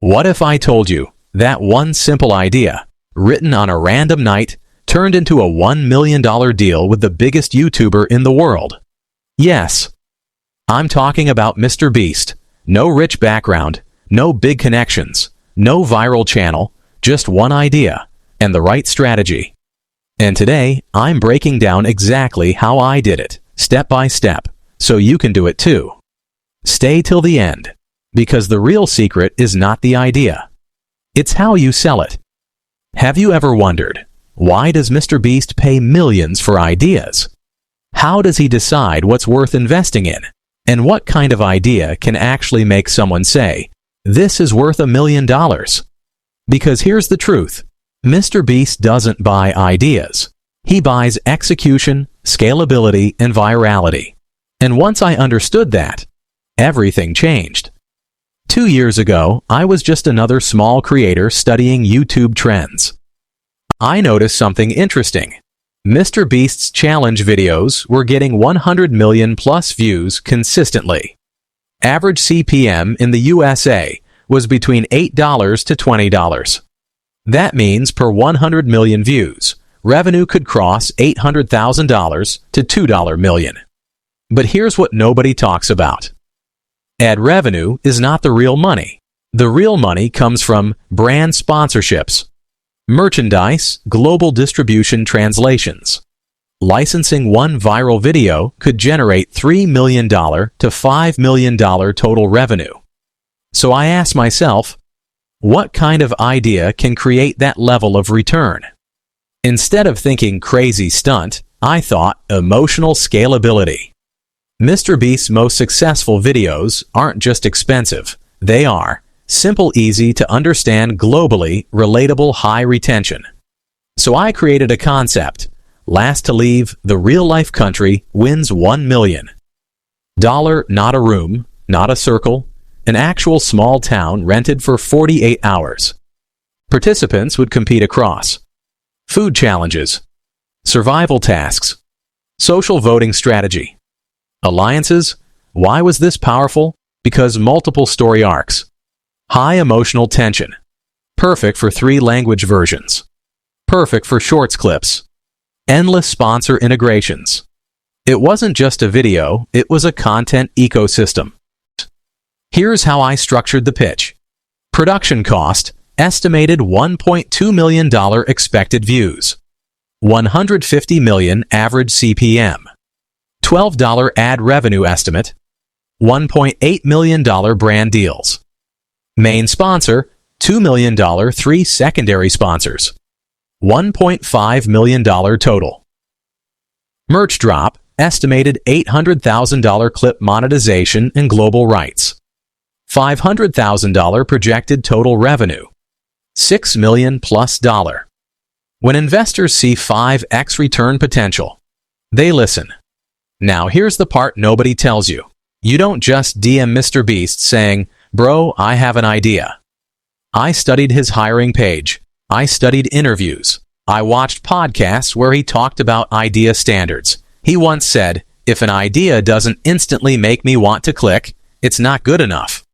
What if I told you that one simple idea, written on a random night, turned into a $1 million deal with the biggest YouTuber in the world? Yes, I'm talking about MrBeast. No rich background, no big connections, no viral channel, just one idea and the right strategy. And today, I'm breaking down exactly how I did it, step by step, so you can do it too. Stay till the end, because the real secret is not the idea. It's how you sell it. Have you ever wondered, why does MrBeast pay millions for ideas? How does he decide what's worth investing in? And what kind of idea can actually make someone say, this is worth $1 million? Because here's the truth. MrBeast doesn't buy ideas. He buys execution, scalability, and virality. And once I understood that, everything changed. 2 years ago, I was just another small creator studying YouTube trends. I noticed something interesting. MrBeast's challenge videos were getting 100 million plus views consistently. Average CPM in the USA was between $8 to $20. That means per 100 million views, revenue could cross $800,000 to $2 million. But here's what nobody talks about. Ad revenue is not the real money. The real money comes from brand sponsorships, merchandise, global distribution translations. Licensing one viral video could generate $3 million to $5 million total revenue. So I asked myself, what kind of idea can create that level of return? Instead of thinking crazy stunt, I thought emotional scalability. MrBeast's most successful videos aren't just expensive. They are simple, easy to understand, globally relatable, high retention. So I created a concept. Last to leave the real-life country wins $1 million. Not a room, not a circle, an actual small town rented for 48 hours. Participants would compete across food challenges, survival tasks, social voting strategy, alliances. Why was this powerful? Because multiple story arcs, high emotional tension, perfect for 3 language versions, perfect for shorts clips, endless sponsor integrations. It wasn't just a video, it was a content ecosystem. Here's how I structured the pitch. Production cost, estimated $1.2 million expected views. 150 million average CPM. $12 ad revenue estimate. $1.8 million brand deals. Main sponsor, $2 million 3 secondary sponsors. $1.5 million total. Merch drop, estimated $800,000 clip monetization and global rights. $500,000 projected total revenue. $6 million plus. When investors see 5x return potential, they listen. Now here's the part nobody tells you. You don't just DM MrBeast saying, bro, I have an idea. I studied his hiring page. I studied interviews. I watched podcasts where he talked about idea standards. He once said, if an idea doesn't instantly make me want to click, it's not good enough.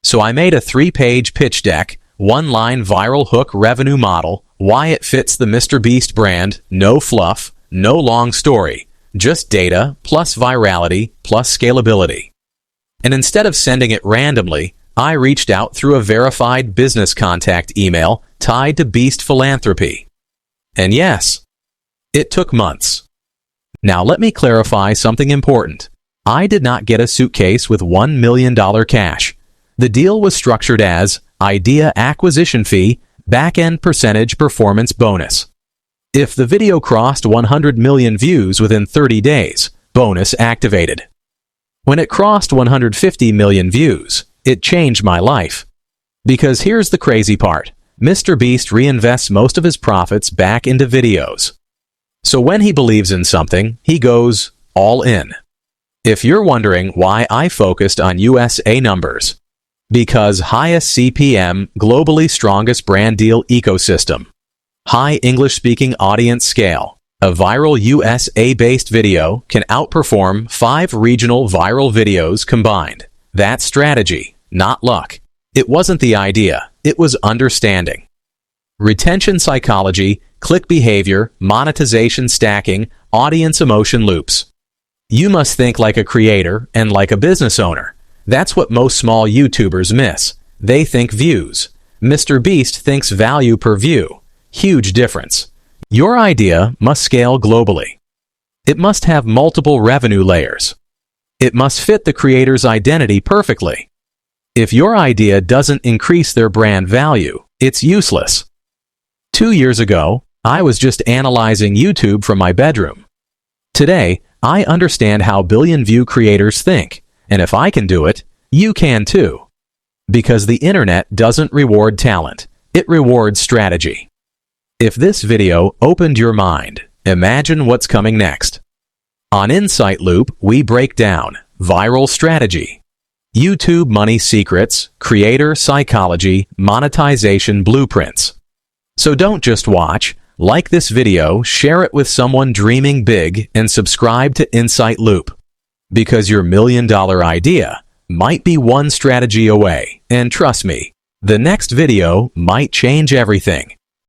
So I made a 3-page pitch deck, 1-line viral hook revenue model, why it fits the MrBeast brand, no fluff, no long story, just data plus virality plus scalability. And instead of sending it randomly, I reached out through a verified business contact email tied to Beast Philanthropy. And yes, it took months. Now let me clarify something important. I did not get a suitcase with $1 million cash. The deal was structured as idea acquisition fee, backend percentage performance bonus. If the video crossed 100 million views within 30 days, bonus activated. When it crossed 150 million views, it changed my life. Because here's the crazy part. MrBeast reinvests most of his profits back into videos. So when he believes in something, he goes all in. If you're wondering why I focused on USA numbers, because highest CPM, globally strongest brand deal ecosystem, high English-speaking audience scale, a viral USA-based video can outperform 5 regional viral videos combined. That's strategy, not luck. It wasn't the idea, it was understanding. Retention psychology, click behavior, monetization stacking, audience emotion loops. You must think like a creator and like a business owner. That's what most small YouTubers miss. They think views. MrBeast thinks value per view. Huge difference. Your idea must scale globally. It must have multiple revenue layers. It must fit the creator's identity perfectly. If your idea doesn't increase their brand value, it's useless. 2 years ago, I was just analyzing YouTube from my bedroom. Today, I understand how billion-view creators think, and if I can do it, you can too. Because the internet doesn't reward talent, it rewards strategy. If this video opened your mind, imagine what's coming next. On Insight Loop, we break down viral strategy, YouTube money secrets, creator psychology, monetization blueprints. So don't just watch, like this video, share it with someone dreaming big, and subscribe to Insight Loop. Because your $1 million idea might be one strategy away, and trust me, the next video might change everything.